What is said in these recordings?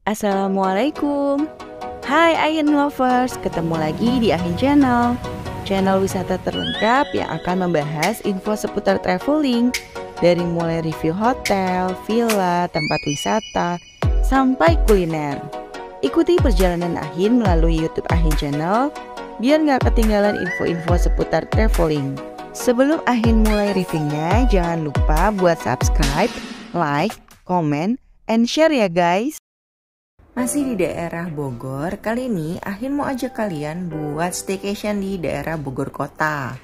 Assalamualaikum. Hai Ahin Lovers, ketemu lagi di Ahin Channel. Channel wisata terlengkap yang akan membahas info seputar traveling, dari mulai review hotel, villa, tempat wisata, sampai kuliner. Ikuti perjalanan Ahin melalui YouTube Ahin Channel biar nggak ketinggalan info-info seputar traveling. Sebelum Ahin mulai reviewnya, jangan lupa buat subscribe, like, comment, and share ya guys. Masih di daerah Bogor, kali ini Ahin mau ajak kalian buat staycation di daerah Bogor Kota.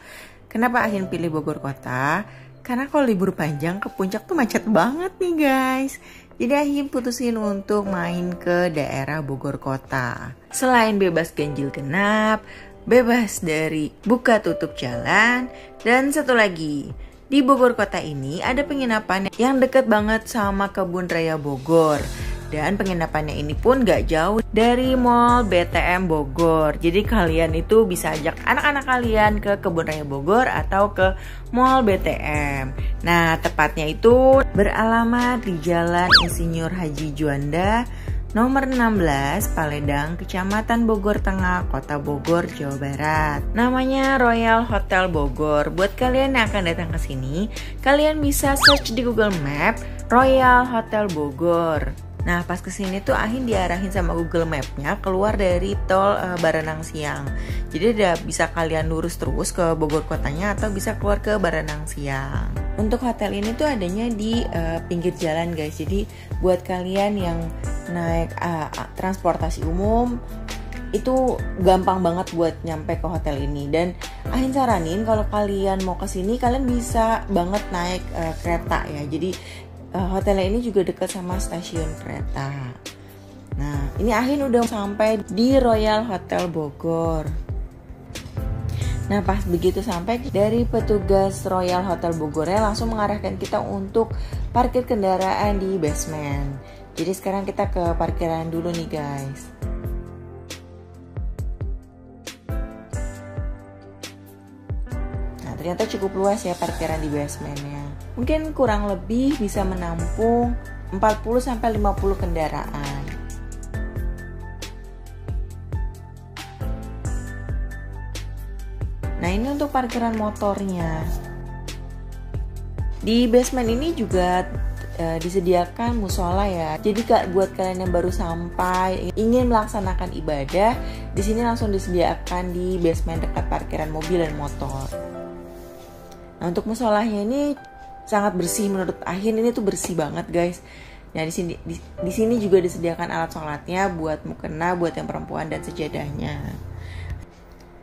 Kenapa Ahin pilih Bogor Kota? Karena kalau libur panjang ke puncak tuh macet banget nih guys. Jadi Ahin putusin untuk main ke daerah Bogor Kota. Selain bebas ganjil genap, bebas dari buka tutup jalan, dan satu lagi, di Bogor Kota ini ada penginapan yang deket banget sama Kebun Raya Bogor. Dan penginapannya ini pun gak jauh dari Mall BTM Bogor. Jadi kalian itu bisa ajak anak-anak kalian ke Kebun Raya Bogor atau ke Mall BTM. Nah, tepatnya itu beralamat di Jalan Insinyur Haji Juanda, nomor 16, Paledang, Kecamatan Bogor Tengah, Kota Bogor, Jawa Barat. Namanya Royal Hotel Bogor. Buat kalian yang akan datang ke sini, kalian bisa search di Google Map Royal Hotel Bogor. Nah, pas kesini tuh Ahin diarahin sama Google Map-nya keluar dari tol Baranang Siang. Jadi bisa kalian lurus terus ke Bogor kotanya atau bisa keluar ke Baranang Siang. Untuk hotel ini tuh adanya di pinggir jalan guys. Jadi buat kalian yang naik transportasi umum itu gampang banget buat nyampe ke hotel ini. Dan Ahin saranin kalau kalian mau kesini kalian bisa banget naik kereta ya. Jadi hotelnya ini juga dekat sama stasiun kereta. Nah, ini Ahin udah sampai di Royal Hotel Bogor. Nah, pas begitu sampai, dari petugas Royal Hotel Bogornya langsung mengarahkan kita untuk parkir kendaraan di basement. Jadi sekarang kita ke parkiran dulu nih guys. Nah, ternyata cukup luas ya parkiran di basementnya. Mungkin kurang lebih bisa menampung 40-50 kendaraan. Nah, ini untuk parkiran motornya. Di basement ini juga disediakan musola ya. Jadi buat kalian yang baru sampai ingin melaksanakan ibadah, di sini langsung disediakan di basement dekat parkiran mobil dan motor. Nah, untuk musolahnya ini sangat bersih menurut Ahin, ini tuh bersih banget guys. Nah, di sini juga disediakan alat sholatnya buat mukena, buat yang perempuan dan sejadahnya.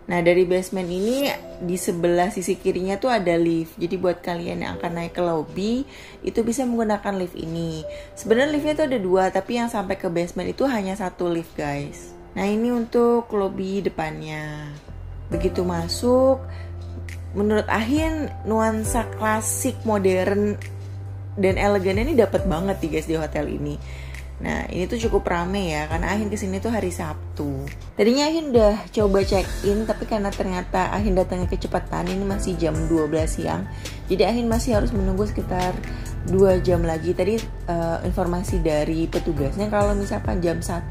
Nah, dari basement ini di sebelah sisi kirinya tuh ada lift. Jadi buat kalian yang akan naik ke lobby itu bisa menggunakan lift ini. Sebenarnya liftnya tuh ada 2, tapi yang sampai ke basement itu hanya 1 lift guys. Nah, ini untuk lobby depannya. Begitu masuk, menurut Ahin nuansa klasik, modern, dan elegan ini dapat banget nih guys di hotel ini. Nah, ini tuh cukup rame ya, karena Ahin kesini tuh hari Sabtu. Tadinya Ahin udah coba check in, tapi karena ternyata Ahin datangnya kecepatan, ini masih jam 12 siang. Jadi Ahin masih harus menunggu sekitar 2 jam lagi. Tadi informasi dari petugasnya kalau misalkan jam 1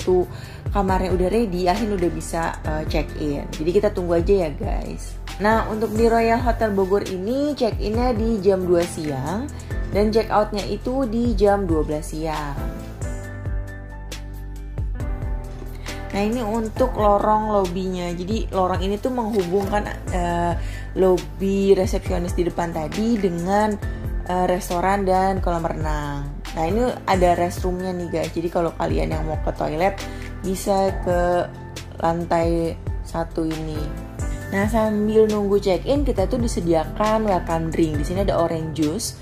kamarnya udah ready, Ahin udah bisa check in. Jadi kita tunggu aja ya guys. Nah, untuk di Royal Hotel Bogor ini check-innya di jam 2 siang dan check outnya itu di jam 12 siang. Nah, ini untuk lorong lobbynya. Jadi lorong ini tuh menghubungkan lobby resepsionis di depan tadi dengan restoran dan kolam renang. Nah, ini ada restroomnya nih guys. Jadi kalau kalian yang mau ke toilet bisa ke lantai 1 ini. Nah, sambil nunggu check-in kita tuh disediakan welcome drink. Di sini ada orange juice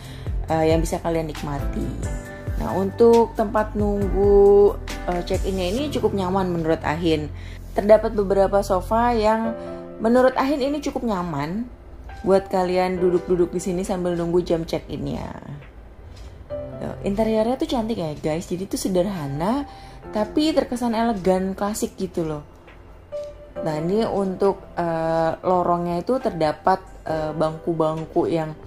yang bisa kalian nikmati. Nah, untuk tempat nunggu check-innya ini cukup nyaman menurut Ahin. Terdapat beberapa sofa yang menurut Ahin ini cukup nyaman buat kalian duduk-duduk di sini sambil nunggu jam check-innya. Interiornya tuh cantik ya guys. Jadi tuh sederhana tapi terkesan elegan, klasik gitu loh. Nah, ini untuk lorongnya itu terdapat bangku-bangku yang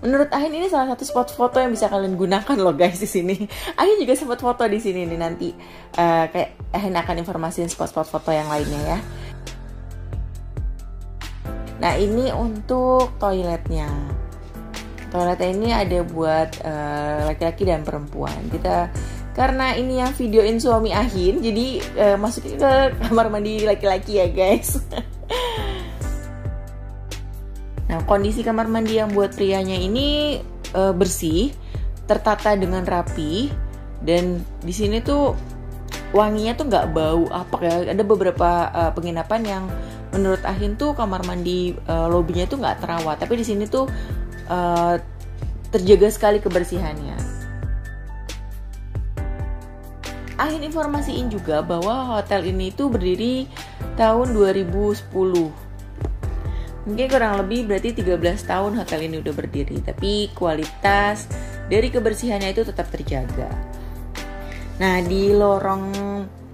Menurut Ahin ini salah satu spot foto yang bisa kalian gunakan loh guys di sini. Ahin juga sempat foto di sini nih, nanti kayak Ahin akan informasiin spot-spot foto yang lainnya ya. Nah ini untuk toiletnya. Toiletnya ini ada buat laki-laki dan perempuan. Karena ini yang videoin suami Ahin, jadi masukin ke kamar mandi laki-laki ya guys. Nah, kondisi kamar mandi yang buat prianya ini bersih, tertata dengan rapi, dan di sini tuh wanginya tuh nggak bau apek ya. Ada beberapa penginapan yang menurut Ahin tuh kamar mandi lobinya tuh nggak terawat, tapi di sini tuh terjaga sekali kebersihannya. Ahin informasiin juga bahwa hotel ini tuh berdiri tahun 2010. Mungkin kurang lebih berarti 13 tahun hotel ini udah berdiri, tapi kualitas dari kebersihannya itu tetap terjaga. Nah, di lorong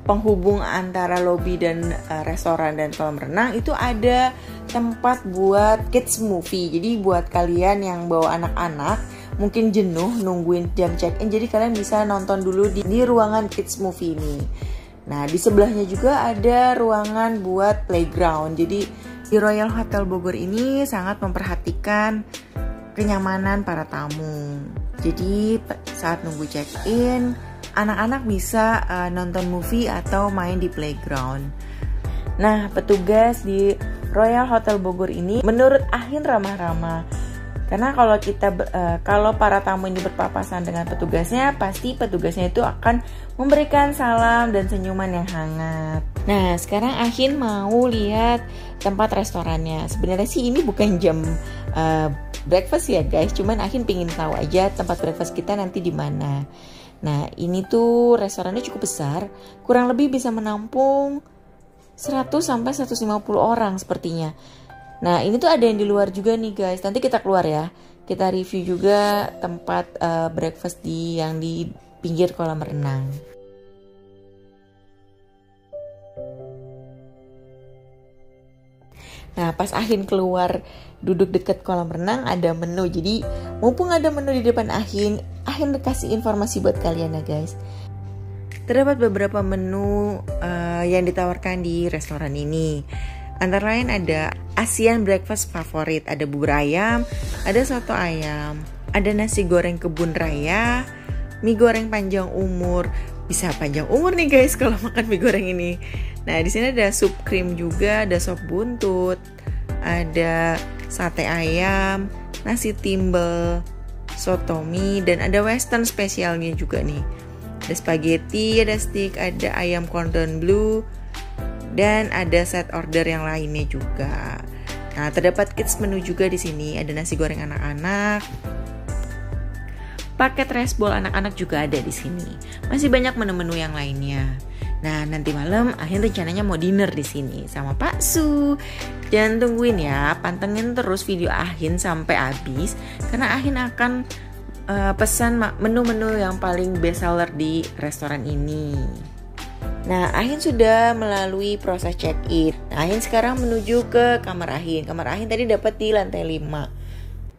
penghubung antara lobi dan restoran dan kolam renang itu ada tempat buat kids movie. Jadi buat kalian yang bawa anak-anak mungkin jenuh nungguin jam check-in, jadi kalian bisa nonton dulu di ruangan kids movie ini. Nah, di sebelahnya juga ada ruangan buat playground. Jadi di Royal Hotel Bogor ini sangat memperhatikan kenyamanan para tamu. Jadi saat nunggu check-in, anak-anak bisa nonton movie atau main di playground. Nah, petugas di Royal Hotel Bogor ini menurut Ahin ramah-ramah. Karena kalau para tamu ini berpapasan dengan petugasnya, pasti petugasnya itu akan memberikan salam dan senyuman yang hangat. Nah, sekarang Ahin mau lihat tempat restorannya. Sebenarnya sih ini bukan jam breakfast ya guys, cuman Ahin pingin tahu aja tempat breakfast kita nanti di mana. Nah, ini tuh restorannya cukup besar, kurang lebih bisa menampung 100 sampai 150 orang sepertinya. Nah, ini tuh ada yang di luar juga nih guys. Nanti kita keluar ya. Kita review juga tempat breakfast yang di pinggir kolam renang. Nah, pas Ahin keluar duduk dekat kolam renang ada menu. Jadi, mumpung ada menu di depan Ahin kasih informasi buat kalian ya guys. Terdapat beberapa menu yang ditawarkan di restoran ini. Antara lain ada Asian breakfast favorit, ada bubur ayam, ada soto ayam, ada nasi goreng kebun raya, mie goreng panjang umur. Bisa panjang umur nih guys kalau makan mie goreng ini. Nah, di sini ada sup krim juga, ada sop buntut, ada sate ayam, nasi timbel, soto mie, dan ada western spesialnya juga nih. Ada spaghetti, ada steak, ada ayam cordon bleu, dan ada set order yang lainnya juga. Nah, terdapat kids menu juga di sini. Ada nasi goreng anak-anak. Paket rice bowl anak-anak juga ada di sini. Masih banyak menu-menu yang lainnya. Nah, nanti malam Ahin rencananya mau dinner di sini sama Pak Su. Jangan tungguin ya, pantengin terus video Ahin sampai habis karena Ahin akan pesan menu-menu yang paling best seller di restoran ini. Nah, Ahin sudah melalui proses check-in. Nah, Ahin sekarang menuju ke kamar Ahin. Kamar Ahin tadi dapat di lantai 5.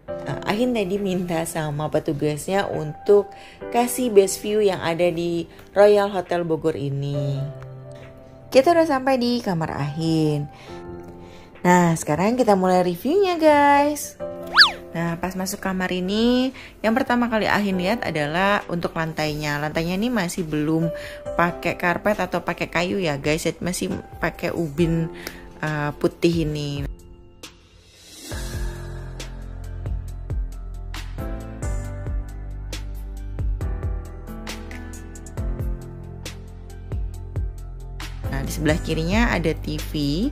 Nah, Ahin tadi minta sama petugasnya untuk kasih best view yang ada di Royal Hotel Bogor ini. Kita udah sampai di kamar Ahin. Nah, sekarang kita mulai reviewnya guys. Nah, pas masuk kamar ini, yang pertama kali Ahin lihat adalah untuk lantainya. Lantainya ini masih belum pakai karpet atau pakai kayu ya guys, masih pakai ubin putih ini. Nah, di sebelah kirinya ada TV.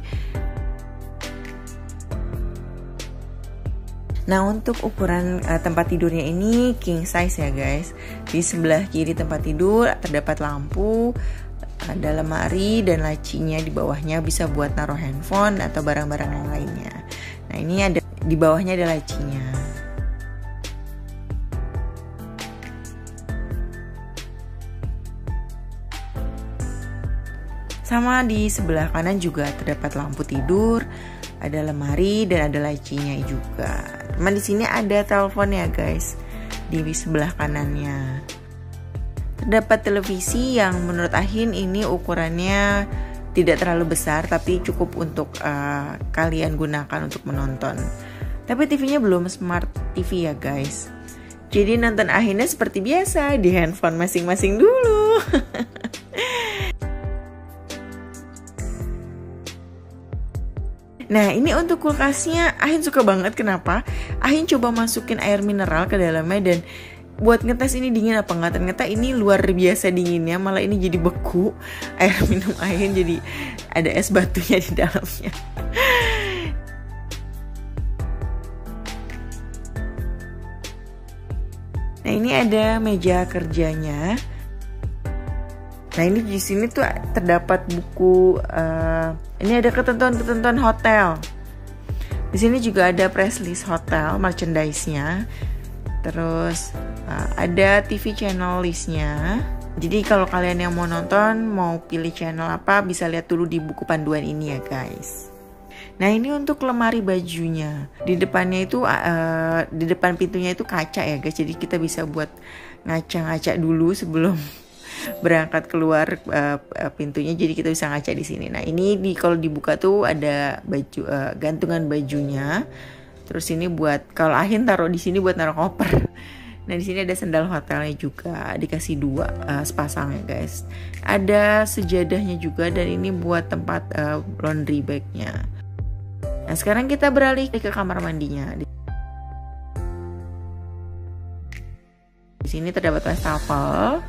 Nah, untuk ukuran tempat tidurnya ini king size ya guys. Di sebelah kiri tempat tidur terdapat lampu, ada lemari dan lacinya di bawahnya bisa buat naruh handphone atau barang-barang yang lainnya. Nah, ini ada di bawahnya ada lacinya. Sama di sebelah kanan juga terdapat lampu tidur, ada lemari dan ada lacinya juga. Cuman di sini ada telepon ya guys di sebelah kanannya. Terdapat televisi yang menurut Ahin ini ukurannya tidak terlalu besar tapi cukup untuk kalian gunakan untuk menonton. Tapi TV-nya belum smart TV ya guys. Jadi nonton Ahinnya seperti biasa di handphone masing-masing dulu. Nah ini untuk kulkasnya Ahin suka banget. Kenapa? Ahin coba masukin air mineral ke dalamnya dan buat ngetes ini dingin apa enggak. Ternyata ini luar biasa dinginnya, malah ini jadi beku air minum Ahin, jadi ada es batunya di dalamnya. Nah ini ada meja kerjanya. Nah ini di sini tuh terdapat buku. Ini ada ketentuan-ketentuan hotel. Di sini juga ada press list hotel, merchandise-nya. Terus ada TV channel list-nya. Jadi kalau kalian yang mau nonton, mau pilih channel apa, bisa lihat dulu di buku panduan ini ya guys. Nah ini untuk lemari bajunya. Di depannya itu, di depan pintunya itu kaca ya guys. Jadi kita bisa buat ngaca-ngaca dulu sebelum berangkat keluar pintunya, jadi kita bisa ngaca di sini. Nah ini kalau dibuka tuh ada baju, gantungan bajunya. Terus ini buat kalau Ahin taruh di sini buat naruh koper. Nah di sini ada sendal hotelnya juga, dikasih 2 sepasang ya guys. Ada sejadahnya juga dan ini buat tempat laundry bagnya. Nah sekarang kita beralih ke kamar mandinya. Di sini terdapat wastafel.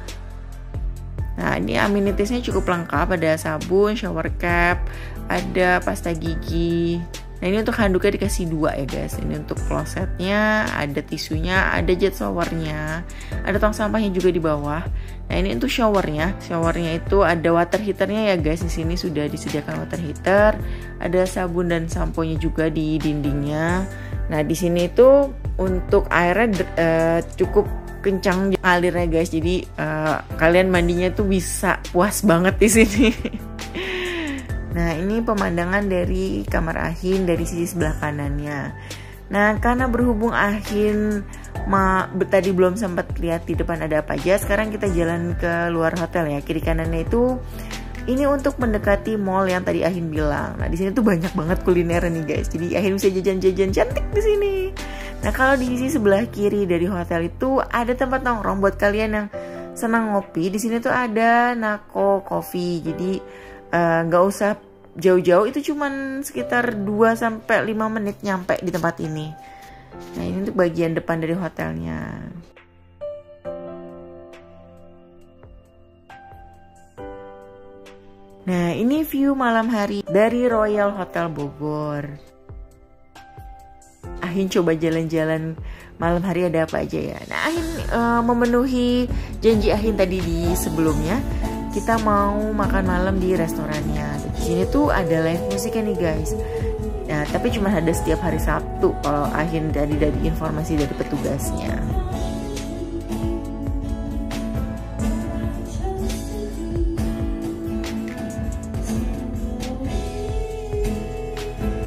Nah ini amenitiesnya cukup lengkap, ada sabun, shower cap, ada pasta gigi. Nah ini untuk handuknya dikasih 2 ya guys. Ini untuk klosetnya, ada tisunya, ada jet showernya, ada tong sampahnya juga di bawah. Nah ini untuk showernya itu ada water heaternya ya guys. Di sini sudah disediakan water heater, ada sabun dan sampo-nya juga di dindingnya. Nah di sini itu untuk airnya cukup kencang alirnya guys, jadi kalian mandinya tuh bisa puas banget di sini. Nah ini pemandangan dari kamar Ahin dari sisi sebelah kanannya. Nah karena berhubung Ahin tadi belum sempat lihat di depan ada apa aja, sekarang kita jalan ke luar hotel ya. Kiri kanannya itu ini untuk mendekati mall yang tadi Ahin bilang. Nah di sini tuh banyak banget kuliner nih guys, jadi Ahin bisa jajan-jajan cantik di sini. Nah kalau di sisi sebelah kiri dari hotel itu ada tempat nongkrong buat kalian yang senang ngopi. Di sini tuh ada Nako Coffee. Jadi nggak usah jauh-jauh, itu cuman sekitar 2-5 menit nyampe di tempat ini. Nah ini untuk bagian depan dari hotelnya. Nah ini view malam hari dari Royal Hotel Bogor. Ahin coba jalan-jalan malam hari ada apa aja ya. Nah Ahin memenuhi janji Ahin tadi di sebelumnya. Kita mau makan malam di restorannya. Di sini tuh ada live musiknya nih guys. Nah tapi cuma ada setiap hari Sabtu kalau Ahin dari informasi dari petugasnya.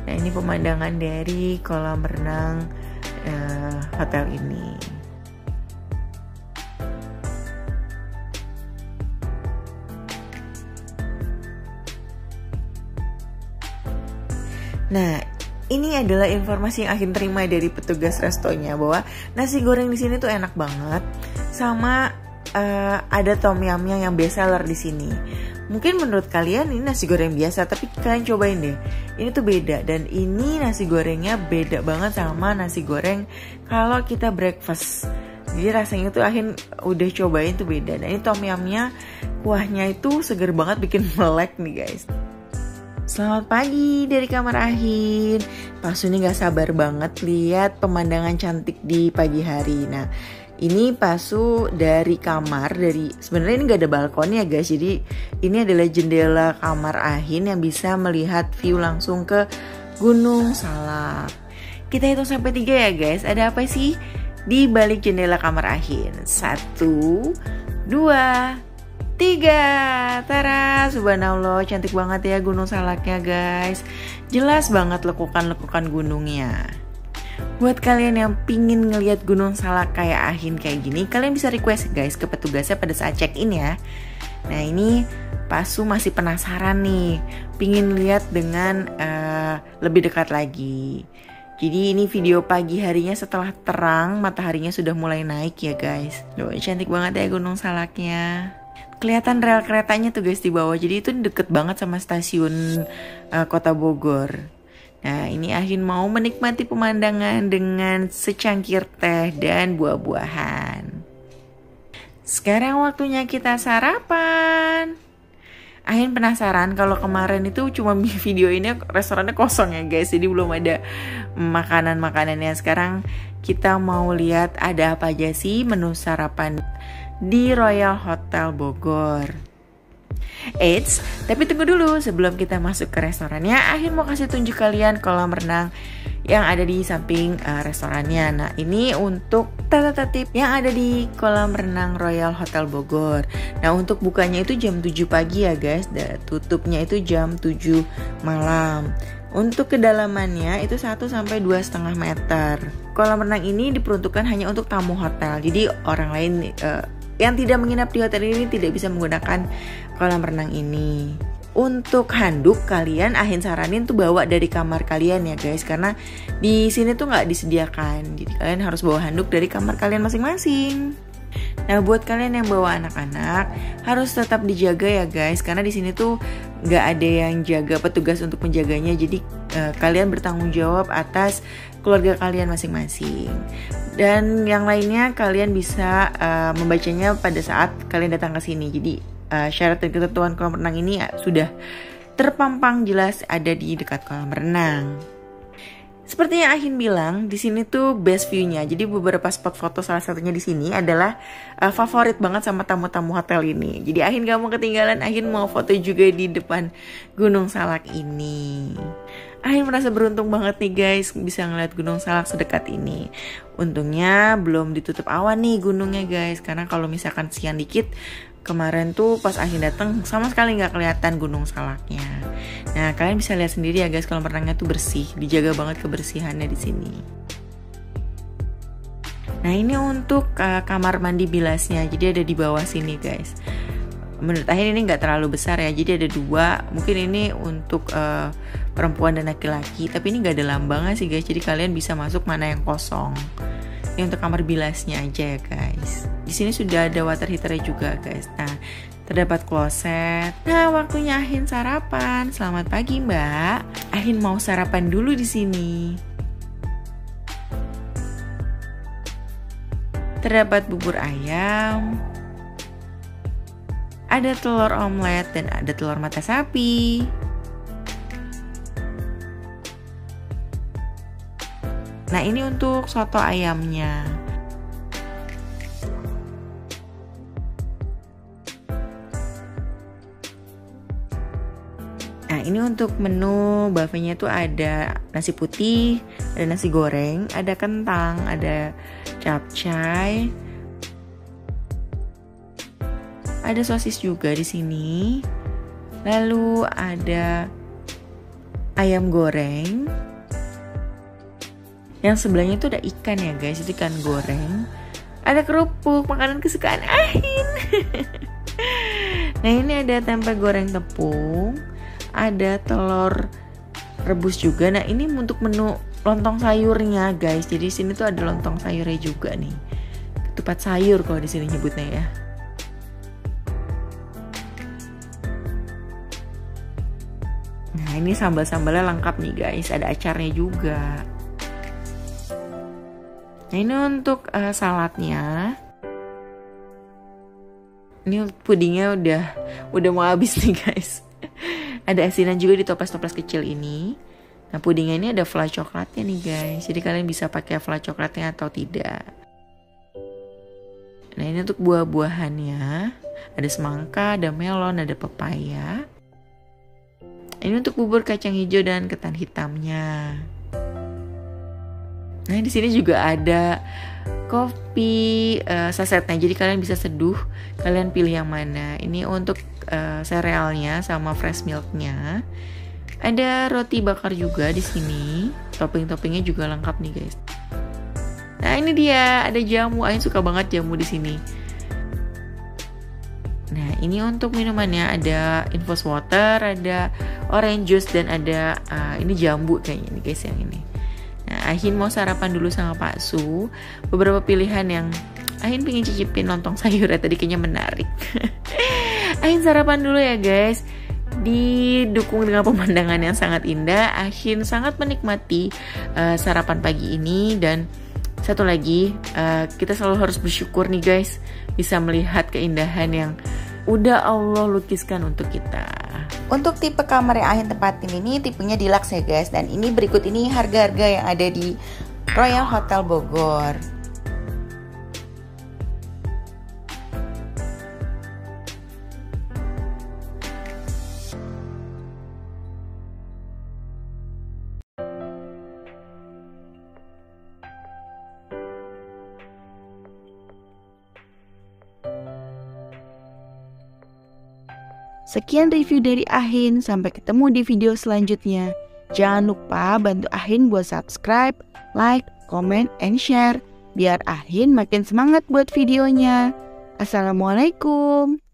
Ini pemandangan dari kolam renang hotel ini. Nah, ini adalah informasi yang Ahin terima dari petugas restonya bahwa nasi goreng di sini tuh enak banget, sama ada tom yumnya yang best seller di sini. Mungkin menurut kalian ini nasi goreng biasa, tapi kalian cobain deh. Ini tuh beda, dan ini nasi gorengnya beda banget sama nasi goreng kalau kita breakfast. Jadi rasanya tuh Ahin udah cobain tuh beda. Dan ini tom yumnya, kuahnya itu seger banget, bikin melek nih guys. Selamat pagi dari kamar Ahin. Pak Suni gak sabar banget lihat pemandangan cantik di pagi hari. Nah ini Pasu dari kamar, sebenarnya ini gak ada balkon ya guys. Jadi ini adalah jendela kamar Ahin yang bisa melihat view langsung ke Gunung Salak. Kita hitung sampai 3 ya guys. Ada apa sih di balik jendela kamar Ahin? 1, 2, 3. Tara, subhanallah, cantik banget ya Gunung Salaknya guys. Jelas banget lekukan-lekukan gunungnya. Buat kalian yang pingin ngelihat Gunung Salak kayak Ahin kayak gini, kalian bisa request guys ke petugasnya pada saat check-in ya. Nah ini Pasu masih penasaran nih, pingin lihat dengan lebih dekat lagi. Jadi ini video pagi harinya setelah terang, mataharinya sudah mulai naik ya guys. Loh, cantik banget ya Gunung Salaknya. Kelihatan rel keretanya tuh guys di bawah, jadi itu deket banget sama stasiun Kota Bogor. Nah ini Ahin mau menikmati pemandangan dengan secangkir teh dan buah-buahan. Sekarang waktunya kita sarapan. Ahin penasaran kalau kemarin itu cuma video ini restorannya kosong ya guys, jadi belum ada makanan-makanannya. Sekarang kita mau lihat ada apa aja sih menu sarapan di Royal Hotel Bogor. Eits, tapi tunggu dulu sebelum kita masuk ke restorannya, Ahin mau kasih tunjuk kalian kolam renang yang ada di samping restorannya. Nah ini untuk tata tertib yang ada di kolam renang Royal Hotel Bogor. Nah untuk bukanya itu jam 7 pagi ya guys, dan tutupnya itu jam 7 malam. Untuk kedalamannya itu 1-2,5 meter. Kolam renang ini diperuntukkan hanya untuk tamu hotel, jadi orang lain yang tidak menginap di hotel ini tidak bisa menggunakan kolam renang ini. Untuk handuk kalian Ahin saranin tuh bawa dari kamar kalian ya guys, karena di sini tuh nggak disediakan. Jadi kalian harus bawa handuk dari kamar kalian masing-masing. Nah buat kalian yang bawa anak-anak harus tetap dijaga ya guys, karena di sini tuh nggak ada yang jaga, petugas untuk menjaganya. Jadi kalian bertanggung jawab atas keluarga kalian masing-masing. Dan yang lainnya kalian bisa membacanya pada saat kalian datang ke sini. Jadi syarat dan ketentuan kolam renang ini sudah terpampang jelas ada di dekat kolam renang. Seperti yang Ahin bilang, di sini tuh best view-nya. Jadi beberapa spot foto salah satunya di sini adalah favorit banget sama tamu-tamu hotel ini. Jadi Ahin gak mau ketinggalan, Ahin mau foto juga di depan Gunung Salak ini. Ahin merasa beruntung banget nih guys, bisa ngeliat Gunung Salak sedekat ini. Untungnya belum ditutup awan nih gunungnya guys, karena kalau misalkan siang dikit, kemarin tuh pas Ahin datang sama sekali nggak kelihatan Gunung Salaknya. Nah kalian bisa lihat sendiri ya guys, kolam renangnya tuh bersih, dijaga banget kebersihannya di sini. Nah ini untuk kamar mandi bilasnya, jadi ada di bawah sini guys. Menurut Ahin ini nggak terlalu besar ya, jadi ada 2. Mungkin ini untuk perempuan dan laki-laki, tapi ini nggak ada lambangnya sih guys, jadi kalian bisa masuk mana yang kosong. Ini untuk kamar bilasnya aja ya guys. Di sini sudah ada water heater juga guys. Nah, terdapat kloset. Nah, waktunya Ahin sarapan. Selamat pagi, Mbak. Ahin mau sarapan dulu di sini. Terdapat bubur ayam. Ada telur omelet dan ada telur mata sapi. Nah ini untuk soto ayamnya. Nah ini untuk menu buffetnya tuh ada nasi putih, ada nasi goreng, ada kentang, ada capcay, ada sosis juga di sini. Lalu ada ayam goreng. Yang sebelahnya itu ada ikan ya guys, itu ikan goreng. Ada kerupuk, makanan kesukaan Ahin. Nah ini ada tempe goreng tepung, ada telur rebus juga. Nah ini untuk menu lontong sayurnya guys. Jadi sini tuh ada lontong sayurnya juga nih. Ketupat sayur kalau di sini nyebutnya ya. Nah ini sambal-sambalnya lengkap nih guys, ada acarnya juga. Nah ini untuk saladnya. Ini pudingnya udah mau habis nih guys. Ada asinan juga di toples-toples kecil ini. Nah pudingnya ini ada fla coklatnya nih guys. Jadi kalian bisa pakai fla coklatnya atau tidak. Nah ini untuk buah-buahannya. Ada semangka, ada melon, ada pepaya. Ini untuk bubur kacang hijau dan ketan hitamnya. Nah di sini juga ada kopi sasetnya, jadi kalian bisa seduh, kalian pilih yang mana. Ini untuk serealnya sama fresh milknya. Ada roti bakar juga di sini, topping-toppingnya juga lengkap nih guys. Nah ini dia, ada jamu. Ain suka banget jamu di sini. Nah ini untuk minumannya ada infus water, ada orange juice, dan ada ini jambu kayaknya nih guys yang ini. Nah Ahin mau sarapan dulu sama Pak Su. Beberapa pilihan yang Ahin pengen cicipin lontong sayur ya, tadi kayaknya menarik. Ahin sarapan dulu ya guys. Didukung dengan pemandangan yang sangat indah, Ahin sangat menikmati sarapan pagi ini. Dan satu lagi, kita selalu harus bersyukur nih guys, bisa melihat keindahan yang udah Allah lukiskan untuk kita. Untuk tipe kamar yang Ahin tempatin ini tipenya deluxe ya guys. Dan ini berikut ini harga-harga yang ada di Royal Hotel Bogor. Sekian review dari Ahin, sampai ketemu di video selanjutnya. Jangan lupa bantu Ahin buat subscribe, like, comment, and share, biar Ahin makin semangat buat videonya. Assalamualaikum.